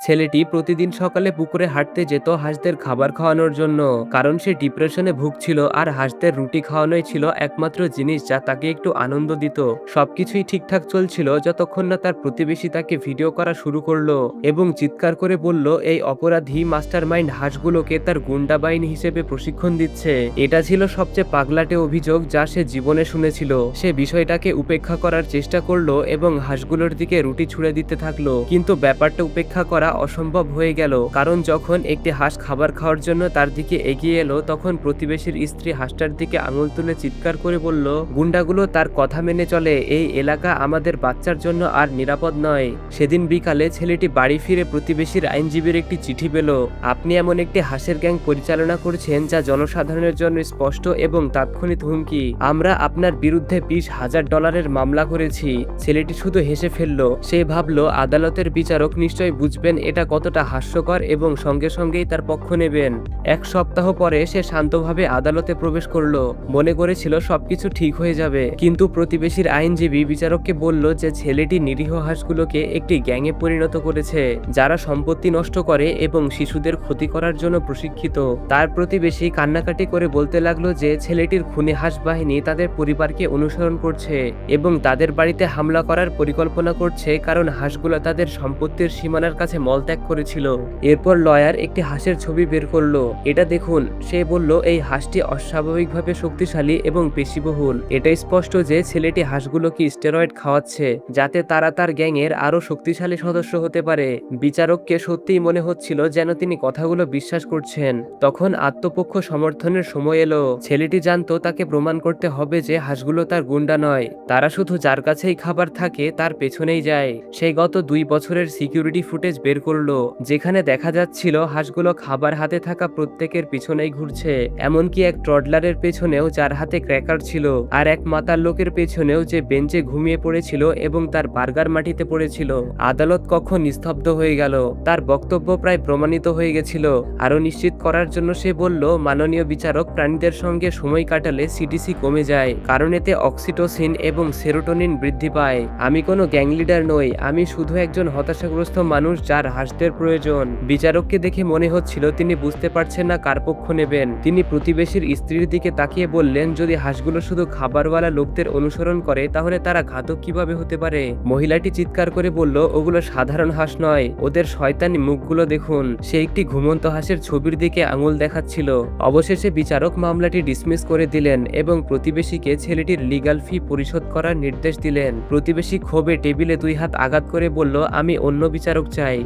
ছেলেটি প্রতিদিন সকালে পুকুরে হাঁটতে যেত হাঁসদের খাবার খাওয়ানোর জন্য, কারণ সে ডিপ্রেশনে ভুগছিল আর হাঁসদের রুটি খাওয়ানোই ছিল একমাত্র জিনিস যা তাকে একটু আনন্দ দিত। সবকিছুই ঠিকঠাক চলছিল যতক্ষণ না তার প্রতিবেশী তাকে ভিডিও করা শুরু করলো এবং চিৎকার করে বলল এই অপরাধী মাস্টারমাইন্ড হাঁসগুলোকে তার গুন্ডা বাহিনী হিসেবে প্রশিক্ষণ দিচ্ছে। এটা ছিল সবচেয়ে পাগলাটে অভিযোগ যা সে জীবনে শুনেছিল। সে বিষয়টাকে উপেক্ষা করার চেষ্টা করলো এবং হাঁসগুলোর দিকে রুটি ছুঁড়ে দিতে থাকলো, কিন্তু ব্যাপারটা উপেক্ষা করা অসম্ভব হয়ে গেল, কারণ যখন একটি হাঁস খাবার খাওয়ার জন্য তার দিকে এগিয়ে এলো তখন প্রতিবেশীর স্ত্রী হাঁসটার দিকে আঙুল তুলে চিৎকার করে বলল, গুন্ডাগুলো তার কথা মেনে চলে, এই এলাকা আমাদের বাচ্চার জন্য আর নিরাপদ নয়। সেদিন বিকালে ছেলেটি বাড়ি ফিরে প্রতিবেশীর আইনজীবীর একটি চিঠি পেল। আপনি এমন একটি হাঁসের গ্যাং পরিচালনা করছেন যা জনসাধারণের জন্য স্পষ্ট এবং তাৎক্ষণিক হুমকি। আমরা আপনার বিরুদ্ধে $20,000 মামলা করেছি। ছেলেটি শুধু হেসে ফেলল। সে ভাবল আদালতের বিচারক নিশ্চয়ই বুঝবেন এটা কতটা হাস্যকর এবং সঙ্গে সঙ্গেই তার পক্ষ নেবেন। এক সপ্তাহ পরে সে শান্তভাবে আদালতে প্রবেশ করলো। মনে করেছিল সবকিছু ঠিক হয়ে যাবে, কিন্তু প্রতিবেশীর আইনজীবী বিচারককে বলল যে ছেলেটি নিরীহ হাঁসগুলোকে একটি গ্যাংয়ে পরিণত করেছে যারা সম্পত্তি নষ্ট করে এবং শিশুদের ক্ষতি করার জন্য প্রশিক্ষিত। তার প্রতিবেশী কান্নাকাটি করে বলতে লাগলো যে ছেলেটির খুনি হাঁস বাহিনী তাদের পরিবারকে অনুসরণ করছে এবং তাদের বাড়িতে হামলা করার পরিকল্পনা করছে, কারণ হাঁসগুলো তাদের সম্পত্তির সীমানার কাছে মলত্যাগ করেছিল। এরপর লয়ার একটি হাঁসের ছবি বের করলো। এটা দেখুন, সে বলল এই হাঁসটি অস্বাভাবিকভাবে শক্তিশালী এবং পেশিবহুল। এটা স্পষ্ট যে ছেলেটি হাঁসগুলোকে স্টেরয়েড খাওয়াচ্ছে যাতে তারা তার গ্যাংয়ের আরো শক্তিশালী সদস্য হতে পারে। বিচারককে সত্যিই মনে হচ্ছিল যেন তিনি কথাগুলো বিশ্বাস করছেন। তখন আত্মপক্ষ সমর্থনের সময় এলো। ছেলেটি জানতো তাকে প্রমাণ করতে হবে যে হাঁসগুলো তার গুন্ডা নয়, তারা শুধু যার কাছেই খাবার থাকে তার পেছনেই যায়। সে গত 2 বছরের সিকিউরিটি ফুটেজ বের করলো, যেখানে দেখা যাচ্ছিল হাঁসগুলো খাবার হাতে থাকা প্রত্যেকের পিছনেই ঘুরছে, এমনকি এক ট্রডলারের পেছনেও যার হাতে ক্র্যাকার ছিল, আর এক মাতাল লোকের পেছনেও যে বেঞ্চে ঘুমিয়ে পড়েছিল এবং তার বার্গার মাটিতে পড়েছিল। আদালত কক্ষ নিস্তব্ধ হয়ে গেল। তার বক্তব্য প্রায় প্রমাণিত হয়ে গেছিল। আরো নিশ্চিত করার জন্য সে বলল, মাননীয় বিচারক, প্রাণীদের সঙ্গে সময় কাটালে সিটিসি কমে যায়, কারণ এতে অক্সিটোসিন এবং সেরোটোনিন বৃদ্ধি পায়। আমি কোনো গ্যাং লিডার নই, আমি শুধু একজন হতাশাগ্রস্ত মানুষ যার হাঁসদের প্রয়োজন। বিচারককে দেখে মনে হচ্ছিল তিনি বুঝতে পারছেন না কার পক্ষ নেবেন। তিনি প্রতিবেশীর স্ত্রীর দিকে তাকিয়ে বললেন, যদি হাঁসগুলো শুধু খাবারওয়ালা লোকদের অনুসরণ করে তাহলে তারা ঘাতক কিভাবে হতে পারে? মহিলাটি চিৎকার করে বলল, ওগুলো সাধারণ হাঁস নয়, ওদের শয়তানি মুখগুলো দেখুন। সে একটি ঘুমন্ত হাঁসের ছবির দিকে আঙুল দেখাচ্ছিল। অবশেষে বিচারক মামলাটি ডিসমিস করে দিলেন এবং প্রতিবেশীকে ছেলেটির লিগ্যাল ফি পরিশোধ করার নির্দেশ দিলেন। প্রতিবেশী ক্ষোভে টেবিলে 2 হাত আঘাত করে বলল, আমি অন্য বিচারক চাই।